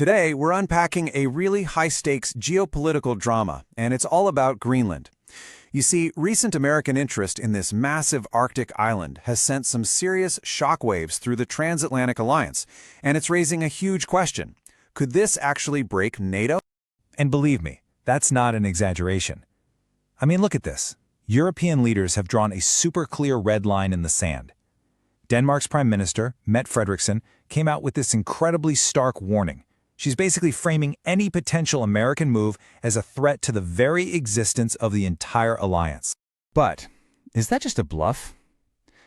Today, we're unpacking a really high-stakes geopolitical drama, and it's all about Greenland. You see, recent American interest in this massive Arctic island has sent some serious shockwaves through the transatlantic alliance, and it's raising a huge question. Could this actually break NATO? And believe me, that's not an exaggeration. I mean, look at this. European leaders have drawn a super clear red line in the sand. Denmark's Prime Minister, Mette Frederiksen, came out with this incredibly stark warning. She's basically framing any potential American move as a threat to the very existence of the entire alliance. But is that just a bluff?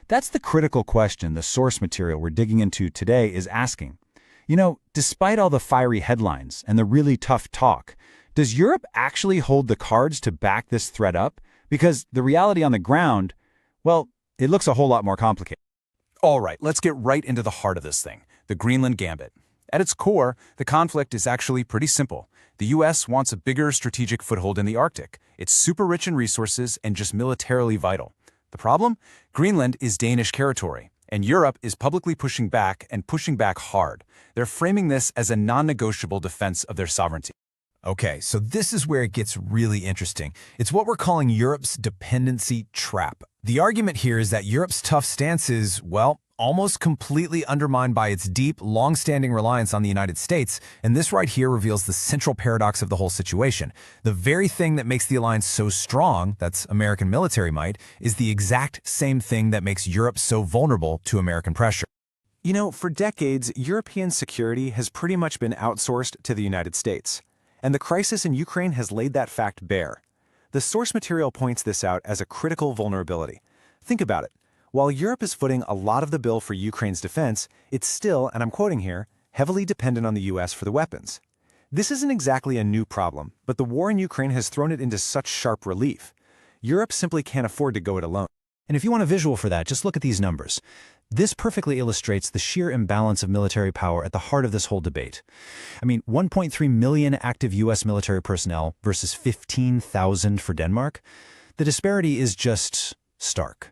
That's the critical question the source material we're digging into today is asking. You know, despite all the fiery headlines and the really tough talk, does Europe actually hold the cards to back this threat up? Because the reality on the ground, well, it looks a whole lot more complicated. All right, let's get right into the heart of this thing, the Greenland Gambit. At its core, the conflict is actually pretty simple. The U.S. wants a bigger strategic foothold in the Arctic. It's super rich in resources and just militarily vital. The problem? Greenland is Danish territory, and Europe is publicly pushing back and pushing back hard. They're framing this as a non-negotiable defense of their sovereignty. Okay, so this is where it gets really interesting. It's what we're calling Europe's dependency trap. The argument here is that Europe's tough stance is, well, almost completely undermined by its deep, long-standing reliance on the United States, and this right here reveals the central paradox of the whole situation. The very thing that makes the alliance so strong, that's American military might, is the exact same thing that makes Europe so vulnerable to American pressure. You know, for decades, European security has pretty much been outsourced to the United States. And the crisis in Ukraine has laid that fact bare. The source material points this out as a critical vulnerability. Think about it. While Europe is footing a lot of the bill for Ukraine's defense, it's still, and I'm quoting here, heavily dependent on the U.S. for the weapons. This isn't exactly a new problem, but the war in Ukraine has thrown it into such sharp relief. Europe simply can't afford to go it alone. And if you want a visual for that, just look at these numbers. This perfectly illustrates the sheer imbalance of military power at the heart of this whole debate. I mean, 1.3 million active U.S. military personnel versus 15,000 for Denmark. The disparity is just stark.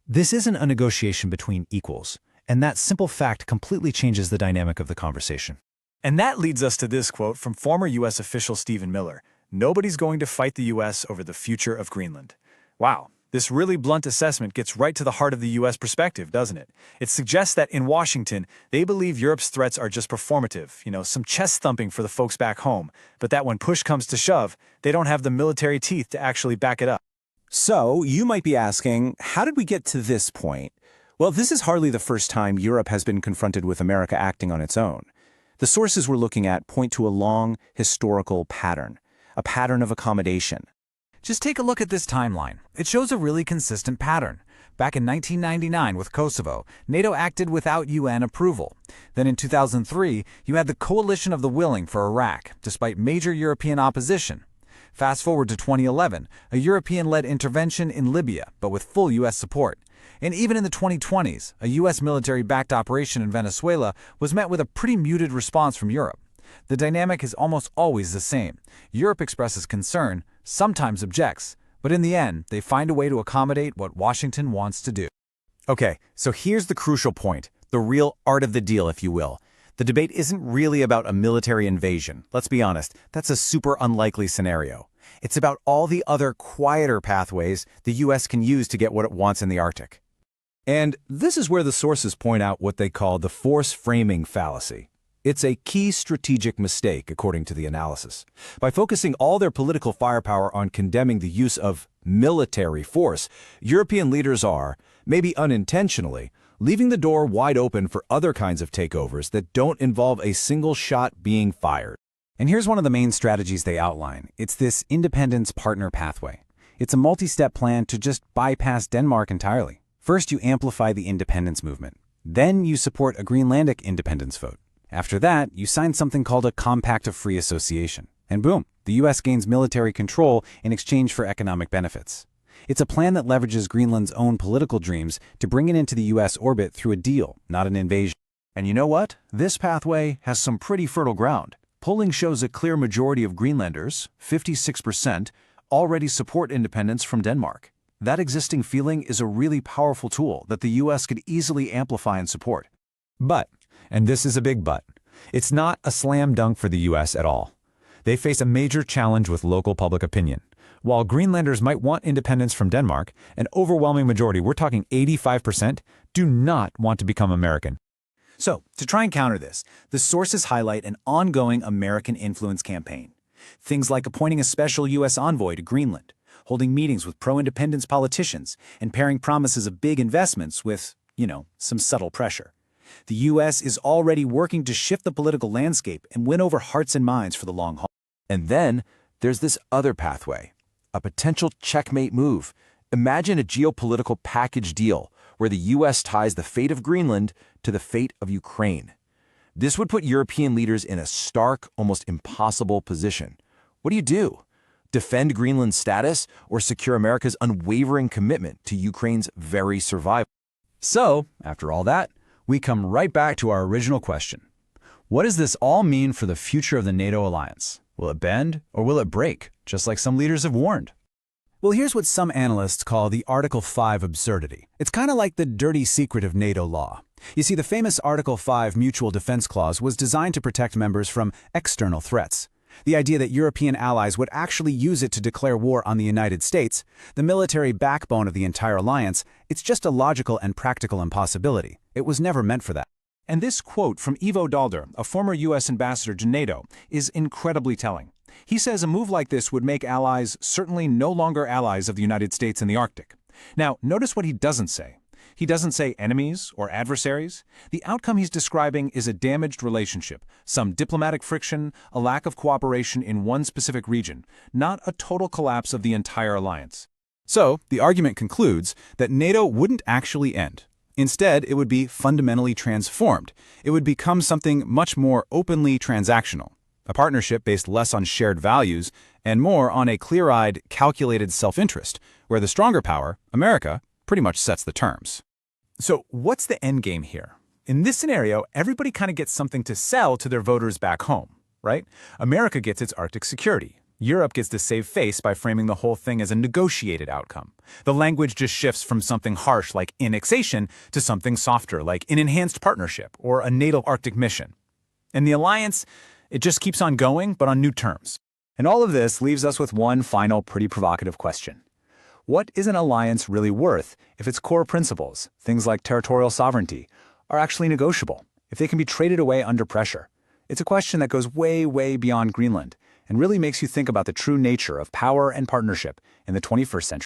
This isn't a negotiation between equals, and that simple fact completely changes the dynamic of the conversation. And that leads us to this quote from former U.S. official Stephen Miller: "Nobody's going to fight the U.S. over the future of Greenland." Wow. This really blunt assessment gets right to the heart of the U.S. perspective, doesn't it? It suggests that in Washington, they believe Europe's threats are just performative, some chest thumping for the folks back home, but that when push comes to shove, they don't have the military teeth to actually back it up. So, you might be asking, how did we get to this point? Well, this is hardly the first time Europe has been confronted with America acting on its own. The sources we're looking at point to a long, historical pattern, a pattern of accommodation. Just take a look at this timeline. It shows a really consistent pattern. Back in 1999 with Kosovo, NATO acted without UN approval. Then in 2003, you had the Coalition of the Willing for Iraq, despite major European opposition. Fast forward to 2011, a European-led intervention in Libya, but with full U.S. support. And even in the 2020s, a U.S. military-backed operation in Venezuela was met with a pretty muted response from Europe. The dynamic is almost always the same. Europe expresses concern, sometimes objects, but in the end, they find a way to accommodate what Washington wants to do. Okay, so here's the crucial point, the real art of the deal, if you will. The debate isn't really about a military invasion. Let's be honest, that's a super unlikely scenario. It's about all the other quieter pathways the U.S. can use to get what it wants in the Arctic. And this is where the sources point out what they call the force framing fallacy. It's a key strategic mistake, according to the analysis. By focusing all their political firepower on condemning the use of military force, European leaders are, maybe unintentionally, leaving the door wide open for other kinds of takeovers that don't involve a single shot being fired. And here's one of the main strategies they outline. It's this independence partner pathway. It's a multi-step plan to just bypass Denmark entirely. First, you amplify the independence movement. Then you support a Greenlandic independence vote. After that, you sign something called a Compact of Free Association. And boom, the U.S. gains military control in exchange for economic benefits. It's a plan that leverages Greenland's own political dreams to bring it into the U.S. orbit through a deal, not an invasion. And you know what? This pathway has some pretty fertile ground. Polling shows a clear majority of Greenlanders, 56%, already support independence from Denmark. That existing feeling is a really powerful tool that the U.S. could easily amplify and support. But, and this is a big but, It's not a slam dunk for the US at all. They face a major challenge with local public opinion. While Greenlanders might want independence from Denmark, an overwhelming majority, we're talking 85%, do not want to become American. So, to try and counter this, the sources highlight an ongoing American influence campaign. Things like appointing a special U.S. envoy to Greenland, holding meetings with pro-independence politicians, and pairing promises of big investments with, some subtle pressure. The U.S. is already working to shift the political landscape and win over hearts and minds for the long haul. And then there's this other pathway, a potential checkmate move. Imagine a geopolitical package deal where the U.S. ties the fate of Greenland to the fate of Ukraine. This would put European leaders in a stark, almost impossible position. What do? Defend Greenland's status or secure America's unwavering commitment to Ukraine's very survival? So, after all that, we come right back to our original question. What does this all mean for the future of the NATO alliance? Will it bend or will it break, just like some leaders have warned? Well, here's what some analysts call the Article 5 absurdity. It's kind of like the dirty secret of NATO law. You see, the famous Article 5 Mutual Defense Clause was designed to protect members from external threats. The idea that European allies would actually use it to declare war on the United States, the military backbone of the entire alliance, it's just a logical and practical impossibility. It was never meant for that. And this quote from Ivo Dalder, a former U.S. ambassador to NATO, is incredibly telling. He says a move like this would make allies certainly no longer allies of the United States in the Arctic. Now, notice what he doesn't say. He doesn't say enemies or adversaries. The outcome he's describing is a damaged relationship, some diplomatic friction, a lack of cooperation in one specific region, not a total collapse of the entire alliance. So, the argument concludes that NATO wouldn't actually end. Instead, it would be fundamentally transformed. It would become something much more openly transactional, a partnership based less on shared values and more on a clear-eyed, calculated self-interest, where the stronger power, America, pretty much sets the terms. So what's the end game here? In this scenario, everybody kind of gets something to sell to their voters back home, right? America gets its Arctic security. Europe gets to save face by framing the whole thing as a negotiated outcome. The language just shifts from something harsh like annexation to something softer like an enhanced partnership or a NATO Arctic mission. And the alliance, it just keeps on going, but on new terms. And all of this leaves us with one final pretty provocative question. What is an alliance really worth if its core principles, things like territorial sovereignty, are actually negotiable, if they can be traded away under pressure? It's a question that goes way, way beyond Greenland and really makes you think about the true nature of power and partnership in the 21st century.